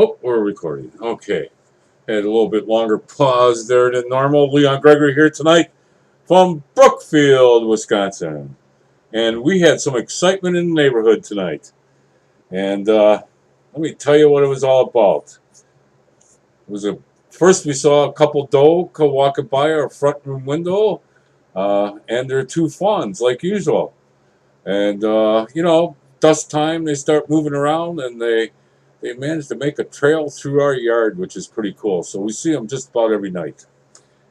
Oh, we're recording. Okay. Had a little bit longer pause there than normal. Leon Gregory here tonight from Brookfield, Wisconsin. And we had some excitement in the neighborhood tonight. And let me tell you what it was all about. It was a First we saw a couple doe walking by our front room window, and their two fawns, like usual. And dusk time, they start moving around, and they managed to make a trail through our yard, which is pretty cool. So we see them just about every night.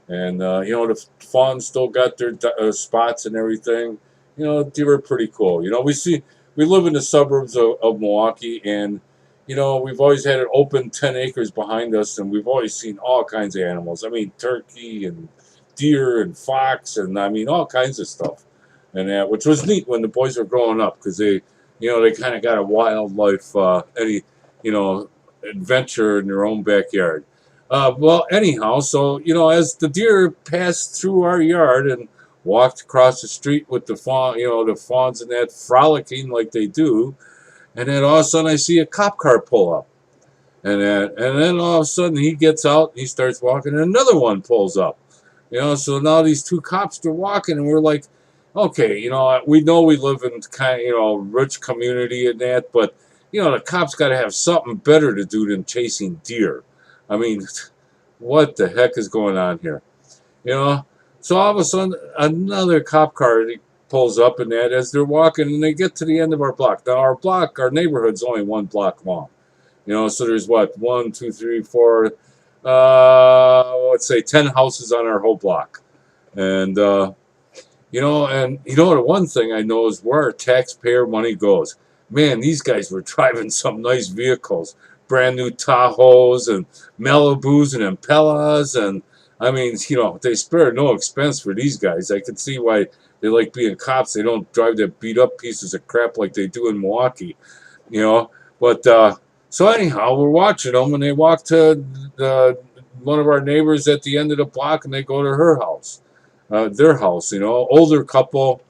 And the fawns still got their spots and everything. Deer are pretty cool. We live in the suburbs of Milwaukee, and we've always had an open 10 acres behind us, and we've always seen all kinds of animals. I mean, turkey and deer and fox, and I mean all kinds of stuff, and that, which was neat when the boys were growing up, because they kind of got a wildlife adventure in their own backyard. Well, anyhow, so as the deer passed through our yard and walked across the street with the fawns and that frolicking like they do, and then all of a sudden I see a cop car pull up, and then all of a sudden he gets out and he starts walking, and another one pulls up. So now these two cops are walking, and we're like, okay, we know we live in kind of rich community and that, but the cops got to have something better to do than chasing deer. I mean, what the heck is going on here? So all of a sudden, another cop car pulls up, and that as they're walking, and they get to the end of our block. Now, our neighborhood's only one block long. So there's what, 1, 2, 3, 4, let's say 10 houses on our whole block. And, the one thing I know is where our taxpayer money goes. Man, these guys were driving some nice vehicles, brand new Tahoes and Malibus and Impellas, and I mean, they spare no expense for these guys. I can see why they like being cops. They don't drive their beat up pieces of crap like they do in Milwaukee, But so anyhow, we're watching them, and they walk to one of our neighbors at the end of the block, and they go to her house, their house, older couple.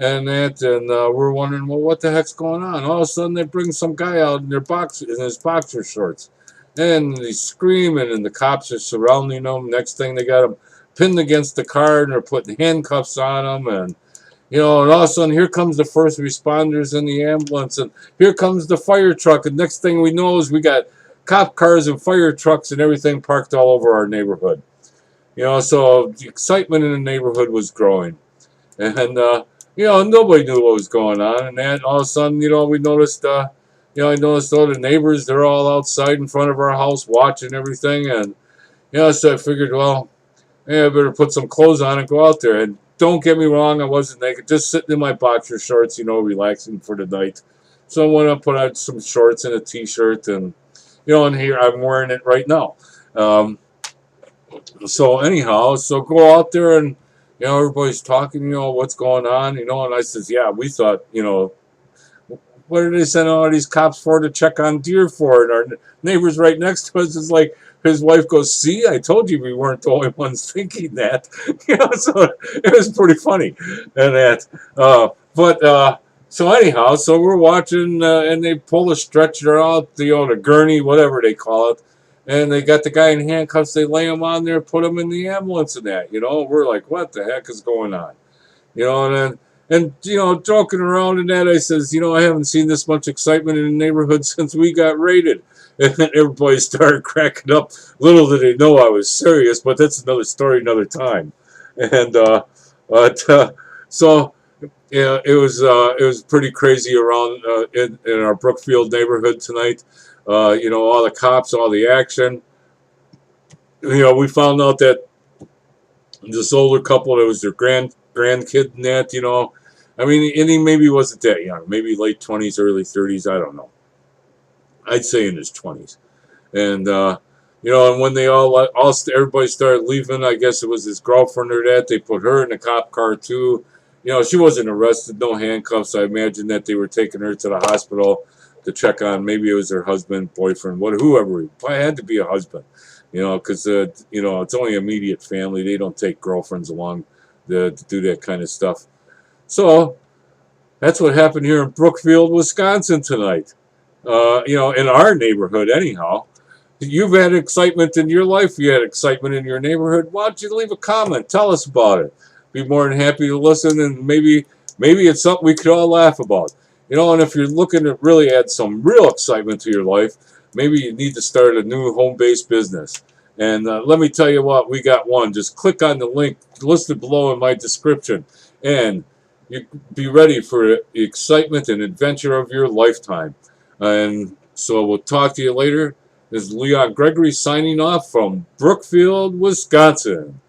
And we're wondering, well, what the heck's going on? All of a sudden, they bring some guy out in his boxer shorts, and he's screaming, and the cops are surrounding him. Next thing, they got him pinned against the car, and they're putting handcuffs on him, and all of a sudden, here comes the first responders in the ambulance, and here comes the fire truck, and next thing we know is we got cop cars and fire trucks and everything parked all over our neighborhood. So the excitement in the neighborhood was growing, and nobody knew what was going on, and then all of a sudden, we noticed, I noticed all the neighbors, they're all outside in front of our house watching everything, and, so I figured, well, I better put some clothes on and go out there, and don't get me wrong, I wasn't naked, just sitting in my boxer shorts, relaxing for the night, so I went up, put on some shorts and a t-shirt, and, and here, I'm wearing it right now. So anyhow, so go out there, and everybody's talking, what's going on, and I says, yeah, we thought, what are they sending all these cops for, to check on deer for? And our neighbors right next to us is like, his wife goes, see, I told you we weren't the only ones thinking that. So it was pretty funny. And that, so anyhow, so we're watching, and they pull a stretcher out, the gurney, whatever they call it. And they got the guy in handcuffs. They lay him on there, put him in the ambulance and that, We're like, what the heck is going on? And joking around and that, I says, I haven't seen this much excitement in the neighborhood since we got raided. And then everybody started cracking up. Little did they know I was serious, but that's another story, another time. And, so, it was pretty crazy around in our Brookfield neighborhood tonight. All the cops, all the action. We found out that this older couple, that was their grandkid and that, I mean, and he maybe wasn't that young, maybe late 20s, early 30s, I don't know. I'd say in his 20s. And, and when they everybody started leaving, I guess it was his girlfriend or that, they put her in the cop car too. She wasn't arrested, no handcuffs. I imagine that they were taking her to the hospital to check on, maybe it was her husband, boyfriend, whoever. It had to be a husband, because, it's only immediate family. They don't take girlfriends along to do that kind of stuff. So that's what happened here in Brookfield, Wisconsin tonight. In our neighborhood anyhow. You've had excitement in your life. You had excitement in your neighborhood. Why don't you leave a comment? Tell us about it. Be more than happy to listen, and maybe it's something we could all laugh about. And if you're looking to really add some real excitement to your life, maybe you need to start a new home-based business. And let me tell you what, we got one. Just click on the link listed below in my description, and you be ready for the excitement and adventure of your lifetime. And so we'll talk to you later. This is Leon Gregory signing off from Brookfield, Wisconsin.